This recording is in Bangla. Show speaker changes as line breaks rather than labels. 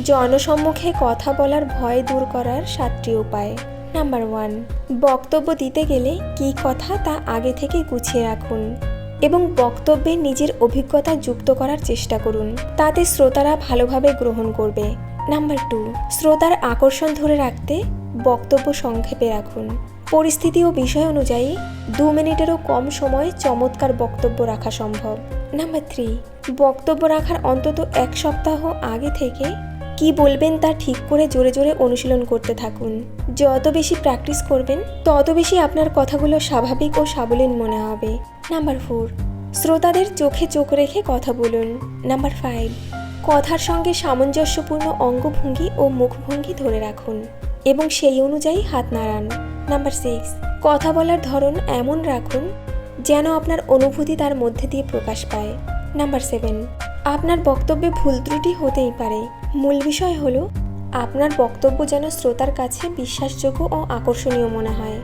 জনসম্মুখে কথা বলার ভয় দূর করার 7টি উপায়। নাম্বার 1, বক্তব্য দিতে গেলে কী কথা তা আগে থেকে গুছিয়ে রাখুন এবং বক্তব্যে নিজের অভিজ্ঞতা যুক্ত করার চেষ্টা করুন, তাতে শ্রোতারা ভালোভাবে গ্রহণ করবে। নাম্বার 2, শ্রোতার আকর্ষণ ধরে রাখতে বক্তব্য সংক্ষেপে রাখুন। পরিস্থিতি ও বিষয় অনুযায়ী 2 মিনিটেরও কম সময়ে চমৎকার বক্তব্য রাখা সম্ভব। নাম্বার 3, বক্তব্য রাখার অন্তত 1 সপ্তাহ আগে থেকে কি বলবেন তা ঠিক করে জোরে জোরে অনুশীলন করতে থাকুন। যত বেশি প্র্যাকটিস করবেন তত বেশি আপনার কথাগুলো স্বাভাবিক ও সাবলীল মনে হবে। নাম্বার 4, শ্রোতাদের চোখে চোখ রেখে কথা বলুন। নাম্বার 5, কথার সঙ্গে সামঞ্জস্যপূর্ণ অঙ্গভঙ্গি ও মুখভঙ্গি ধরে রাখুন এবং সেই অনুযায়ী হাত নাড়ান। নাম্বার 6, কথা বলার ধরন এমন রাখুন যেন আপনার অনুভূতি তার মধ্যে দিয়ে প্রকাশ পায়। নাম্বার 7, আপনার বক্তব্যে ভুল ত্রুটি হতেই পারে, মূল বিষয় হলো আপনার বক্তব্য যেন শ্রোতার কাছে বিশ্বাসযোগ্য ও আকর্ষণীয় মনে হয়।